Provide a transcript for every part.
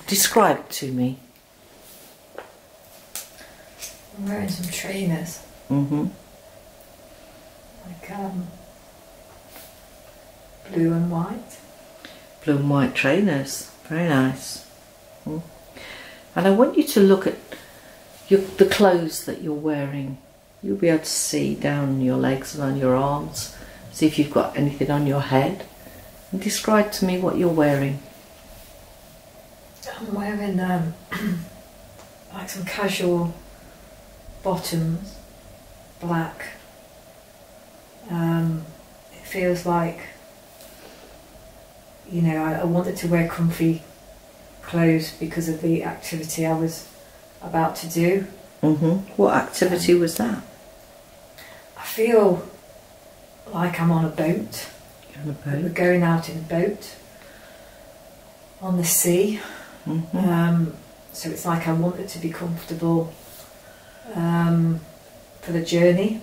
Describe it to me. I'm wearing some trainers. Mm-hmm. Like blue and white. Blue and white trainers. Very nice. Mm. And I want you to look at the clothes that you're wearing. You'll be able to see down your legs and on your arms. See if you've got anything on your head. And describe to me what you're wearing. I'm wearing like some casual bottoms, black. It feels like, you know, I wanted to wear comfy clothes because of the activity I was about to do. Mm-hmm. What activity was that? I feel like I'm on a boat. You're on a boat? We're going out in a boat on the sea. Mm-hmm. So it's like I want it to be comfortable for the journey.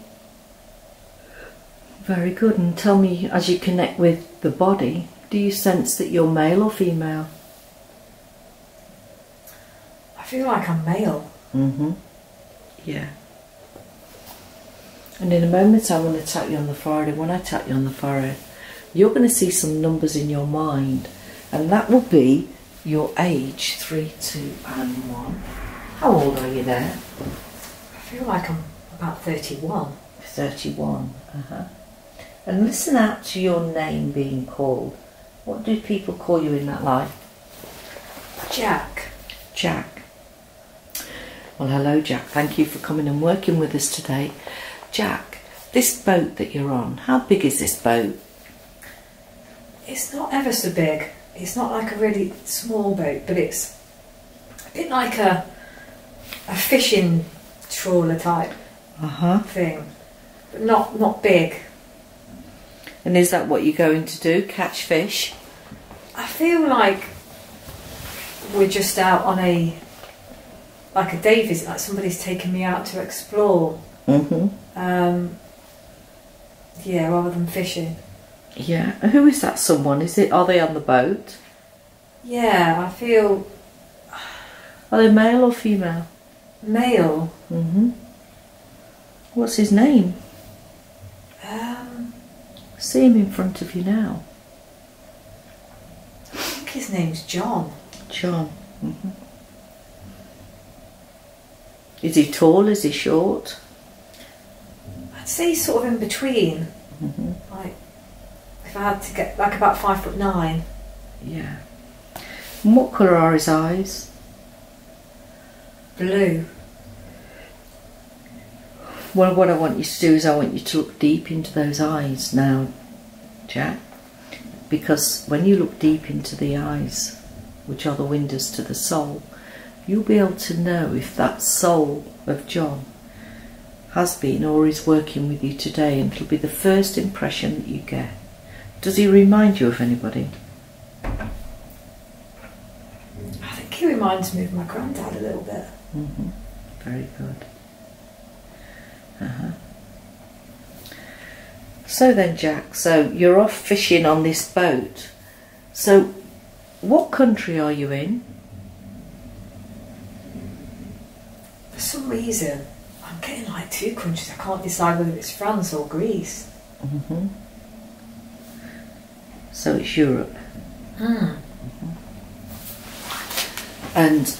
Very good. And tell me, as you connect with the body, do you sense that you're male or female? I feel like I'm male. Mm-hmm. Yeah. And in a moment I want to tap you on the forehead, and when I tap you on the forehead, you're going to see some numbers in your mind, and that will be your age, 3, 2 and 1. How old are you there? I feel like I'm about 31. 31. Uh-huh. And listen out to your name being called. What do people call you in that life? Jack. Jack. Well, hello Jack, thank you for coming and working with us today. Jack, this boat that you're on, how big is this boat? It's not ever so big. It's not like a really small boat, but it's a bit like a fishing trawler type thing, but not big. And is that what you're going to do, catch fish? I feel like we're just out on a day visit, like somebody's taken me out to explore. Mm-hmm. Yeah, rather than fishing. Yeah. And who is that someone? Are they on the boat? Yeah, I feel... Are they male or female? Male. Mm-hmm. What's his name? See him in front of you now. I think his name's John. John. Mm-hmm. Is he tall? Is he short? I'd say he's sort of in between. Mm-hmm. Like, if I had to get, like about 5'9". Yeah. And what colour are his eyes? Blue. Well, what I want you to do is I want you to look deep into those eyes now, Jack. Because when you look deep into the eyes, which are the windows to the soul, you'll be able to know if that soul of John has been or is working with you today, and it'll be the first impression that you get. Does he remind you of anybody? I think he reminds me of my granddad a little bit. Mm-hmm. Very good. Uh-huh. So then, Jack, so you're off fishing on this boat. So what country are you in? For some reason, I'm getting like 2 countries. I can't decide whether it's France or Greece. Mm-hmm. So it's Europe. Mm. Mm-hmm. And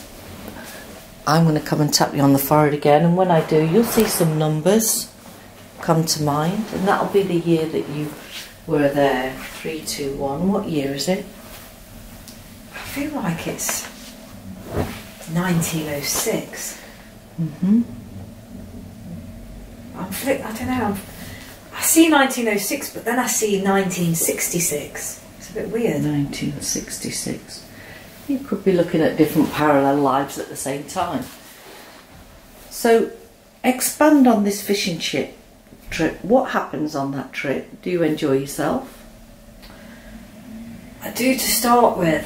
I'm going to come and tap you on the forehead again, and when I do, you'll see some numbers come to mind, and that'll be the year that you were there. 3, 2, 1. What year is it? I feel like it's 1906. Mm-hmm. I don't know. I see 1906, but then I see 1966. It's a bit weird. 1966. You could be looking at different parallel lives at the same time. So, expand on this fishing ship trip. What happens on that trip? Do you enjoy yourself? I do to start with.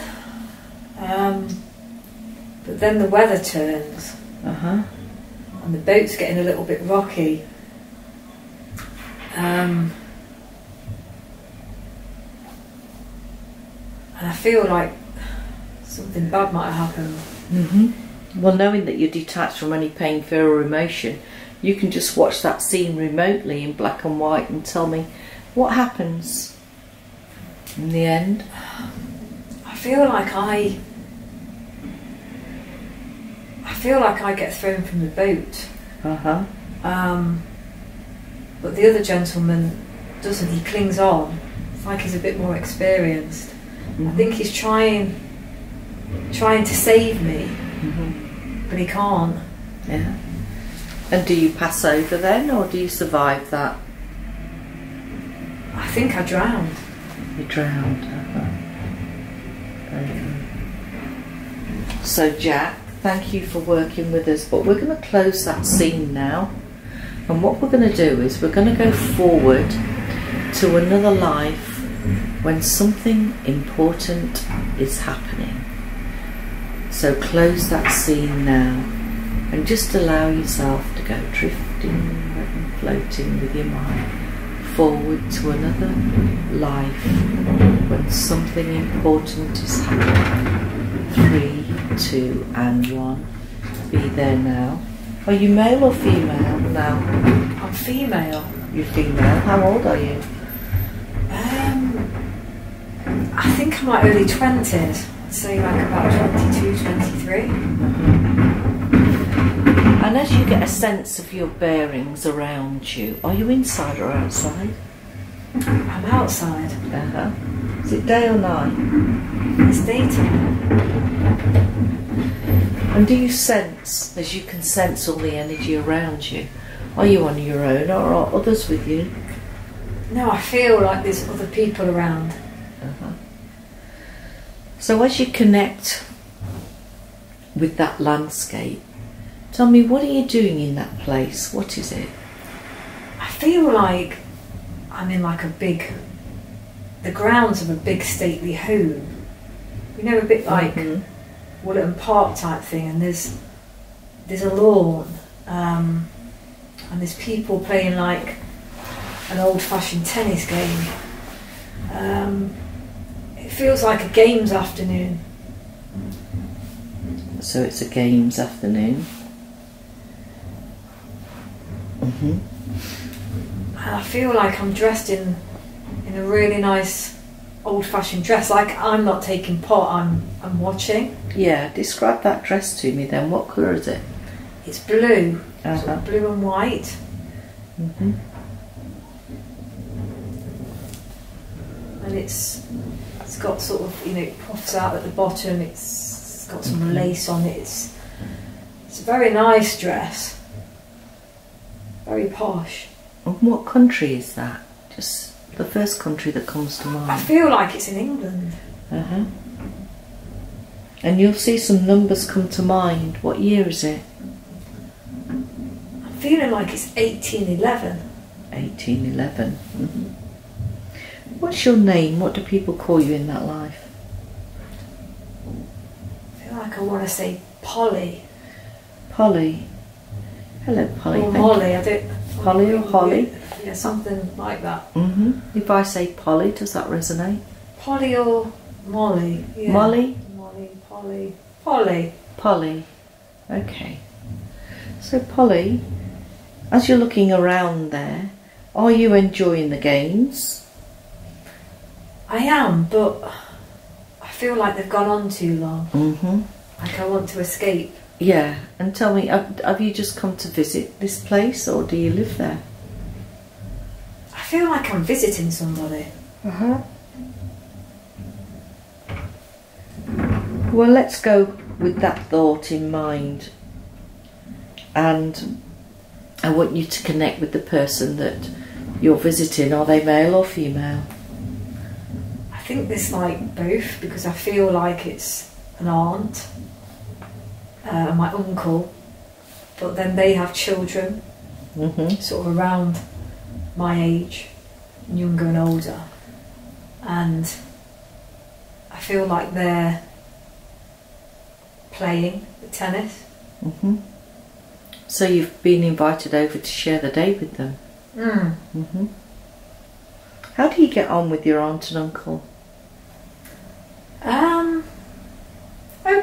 But then the weather turns. Uh-huh. And the boat's getting a little bit rocky. And I feel like something bad might have happened. Well, knowing that you're detached from any pain, fear or emotion, you can just watch that scene remotely in black and white and tell me what happens in the end. I feel like I get thrown from the boat. But the other gentleman doesn't. He clings on. It's like he's a bit more experienced. I think he's trying to save me, but he can't. Yeah. And do you pass over then, or do you survive that? I think I drowned. You drowned. So Jack, thank you for working with us, but we're going to close that scene now, and what we're going to do is we're going to go forward to another life when something important is happening. So close that scene now and just allow yourself to go drifting and floating with your mind forward to another life when something important is happening. 3, 2 and 1. Be there now. Are you male or female now? I'm female. You're female. How old are you? I think I'm like early 20s. I'd say like about 22, 23. And as you get a sense of your bearings around you, are you inside or outside? I'm outside. Is it day or night? It's daytime. And do you sense, as you can sense all the energy around you, are you on your own or are others with you? No, I feel like there's other people around. So as you connect with that landscape, tell me, what are you doing in that place? What is it? I feel like I'm in like the grounds of a big stately home. You know, a bit like Woollerton Park type thing, and there's a lawn, and there's people playing like an old-fashioned tennis game. It feels like a games afternoon. So it's a games afternoon. And I feel like I'm dressed in a really nice old-fashioned dress. Like I'm not taking part, I'm watching. Yeah, describe that dress to me then. What colour is it? It's blue, sort of blue and white. And it's got sort of, you know, it puffs out at the bottom. It's got some lace on it. It's a very nice dress. Very posh. And what country is that? Just the first country that comes to mind. I feel like it's in England. And you'll see some numbers come to mind. What year is it? I'm feeling like it's 1811. 1811. What's your name? What do people call you in that life? I feel like I want to say Polly. Polly. Hello, Polly. Or Molly. I don't. Polly or Holly? Yeah, something like that. If I say Polly, does that resonate? Polly or Molly? Yeah. Molly? Molly, Polly. Polly. Polly. Okay. So Polly, as you're looking around there, are you enjoying the games? I am, but I feel like they've gone on too long. Like I want to escape. Yeah, and tell me, have you just come to visit this place or do you live there? I feel like I'm visiting somebody. Well, let's go with that thought in mind, and I want you to connect with the person that you're visiting. Are they male or female? I think there's like both, because I feel like it's an aunt, my uncle, but then they have children, sort of around my age, younger and older, and I feel like they're playing the tennis. So you've been invited over to share the day with them. How do you get on with your aunt and uncle?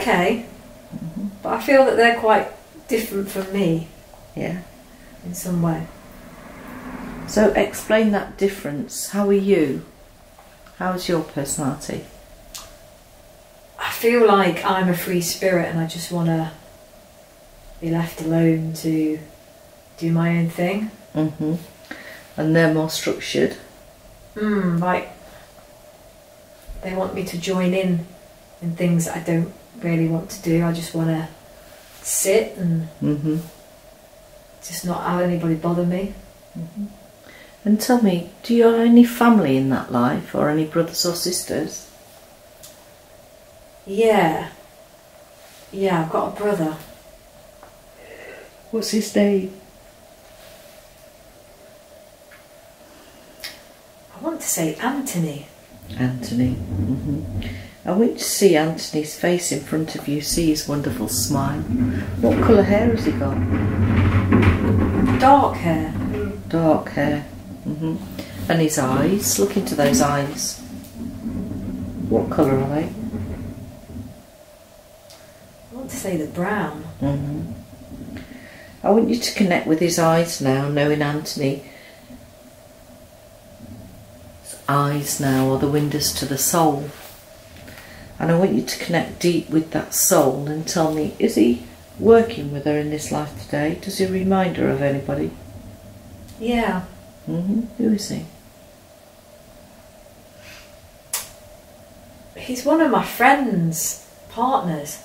okay, but I feel that they're quite different from me. Yeah. In some way. So explain that difference. How are you? How's your personality? I feel like I'm a free spirit and I just want to be left alone to do my own thing. And they're more structured? Like they want me to join in things that I don't really want to do. I just want to sit and just not have anybody bother me. And tell me, do you have any family in that life or any brothers or sisters? Yeah, I've got a brother. What's his name? I want to say Anthony. Anthony. I want you to see Anthony's face in front of you, see his wonderful smile. What colour hair has he got? Dark hair. Dark hair. And his eyes, look into those eyes. What colour are they? I want to say the brown. I want you to connect with his eyes now, knowing Anthony. His eyes now are the windows to the soul. And I want you to connect deep with that soul and tell me, is he working with her in this life today? Does he remind her of anybody? Yeah. Who is he? He's one of my friends' partners.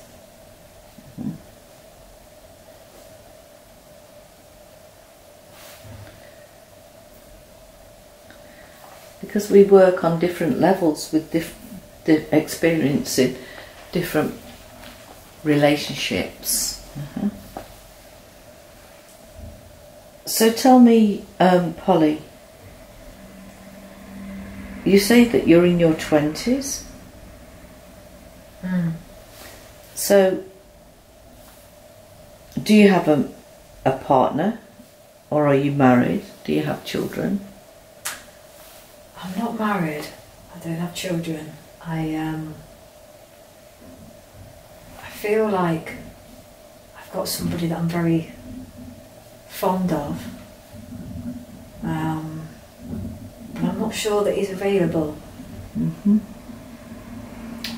Because we work on different levels with experiencing different relationships. So tell me, Polly, you say that you're in your 20s? So do you have a partner, or are you married? Do you have children? I'm not married. I don't have children. I feel like I've got somebody that I'm very fond of, but I'm not sure that he's available.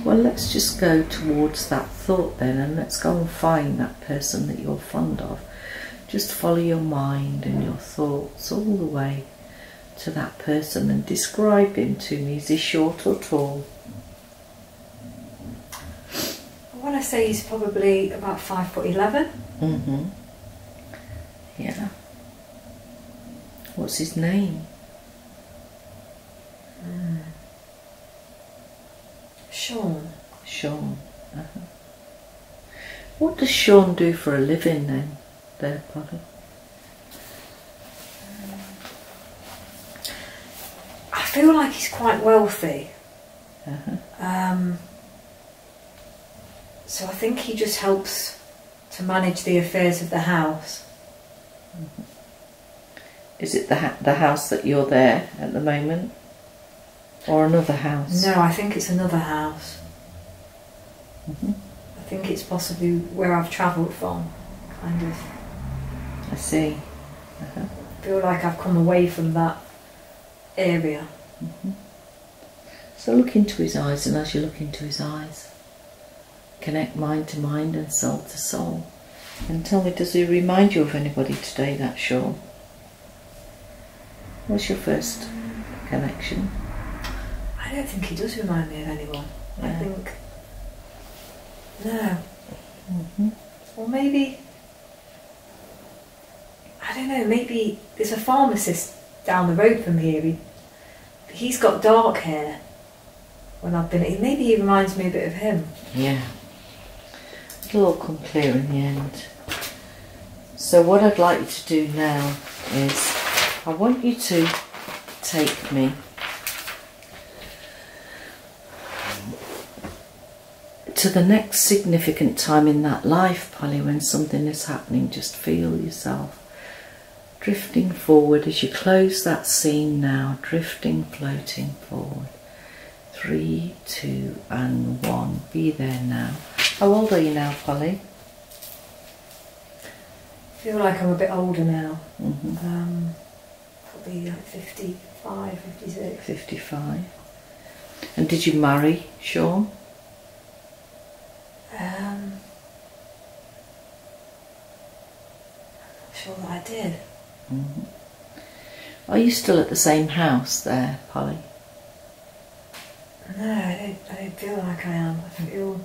Well, let's just go towards that thought then, and let's go and find that person that you're fond of. Just follow your mind and your thoughts all the way to that person and describe him to me. Is he short or tall? I want to say he's probably about 5'11". Yeah. What's his name? Sean. Sean. What does Sean do for a living then, there, Polly? I feel like he's quite wealthy. So I think he just helps to manage the affairs of the house. Is it the house that you're there at the moment? Or another house? No, I think it's another house. I think it's possibly where I've travelled from, kind of. I see. I feel like I've come away from that area. So look into his eyes, and as you look into his eyes, connect mind to mind and soul to soul. And tell me, does he remind you of anybody today, that Sean? What's your first connection? I don't think he does remind me of anyone. Yeah. I think... No. Or maybe... I don't know, maybe there's a pharmacist down the road from here. He's got dark hair. When I've been... Maybe he reminds me a bit of him. Yeah. It'll all come clear in the end. So what I'd like you to do now is, I want you to take me to the next significant time in that life, Polly, when something is happening. Just feel yourself drifting forward as you close that scene now, drifting, floating forward. 3, 2 and 1. Be there now. How old are you now, Polly? I feel like I'm a bit older now. Mm-hmm. Probably like 55, 56. 55. And did you marry Sean? I'm sure that I did. Mm-hmm. Are you still at the same house there, Polly? No, I don't feel like I am. I feel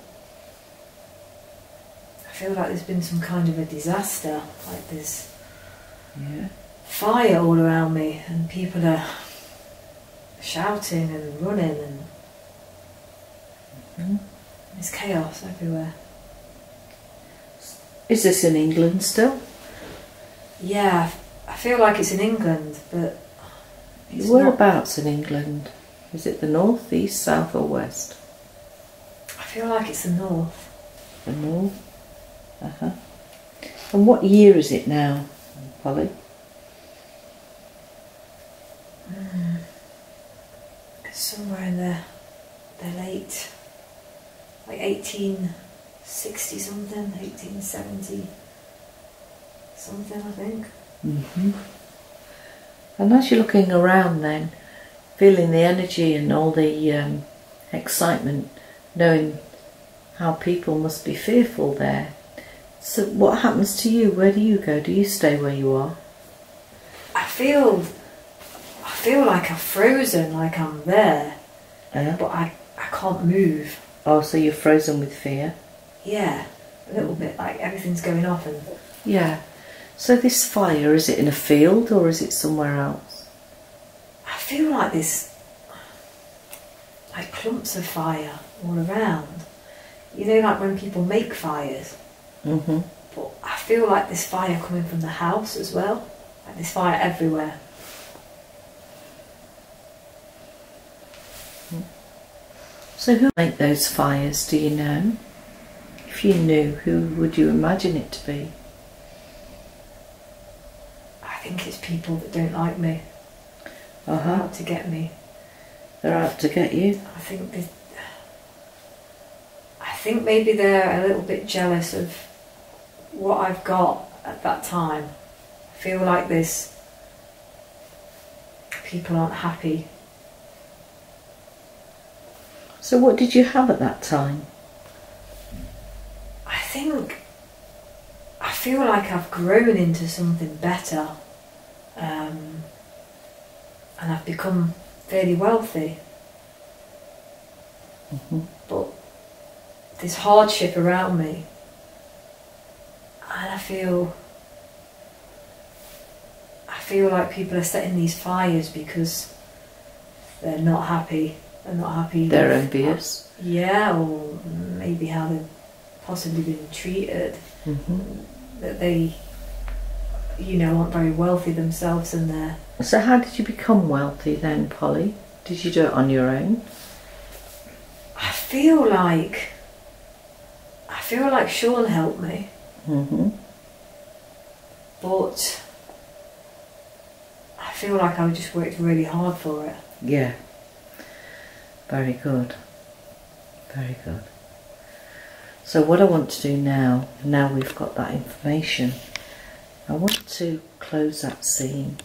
like there's been some kind of a disaster, like there's fire all around me and people are shouting and running and there's chaos everywhere. Is this in England still? Yeah, I feel like it's in England, but whereabouts in England? Is it the north, east, south or west? I feel like it's the north. The north? Uh-huh. And what year is it now, Polly? It's somewhere in the late, like 1860 something, 1870 something, I think. Mm-hmm. And as you're looking around then, feeling the energy and all the excitement, knowing how people must be fearful there. So what happens to you? Where do you go? Do you stay where you are? I feel like I've frozen, like I'm there, but I can't move. Oh, so you're frozen with fear? Yeah, a little bit, like everything's going off and... Yeah. So this fire, is it in a field or is it somewhere else? I feel like this, like clumps of fire all around. You know, like when people make fires. Mm-hmm. But I feel like there's fire coming from the house as well. Like there's fire everywhere. So who make those fires, do you know? If you knew, who would you imagine it to be? I think it's people that don't like me. They're out to get me. They're out to get you? I think maybe they're a little bit jealous of what I've got at that time. I feel like people aren't happy. So what did you have at that time? I feel like I've grown into something better, and I've become fairly wealthy. Mm-hmm. But there's hardship around me, and I feel like people are setting these fires because they're not happy. They're not happy. They're envious. Yeah, or maybe how they've possibly been treated. Mm-hmm. That they, aren't very wealthy themselves, and they're... So how did you become wealthy then, Polly? Did you do it on your own? I feel like Sean helped me. Mm-hmm. But I feel like I just worked really hard for it. Yeah. Very good. Very good. So what I want to do now we've got that information, I want to close that scene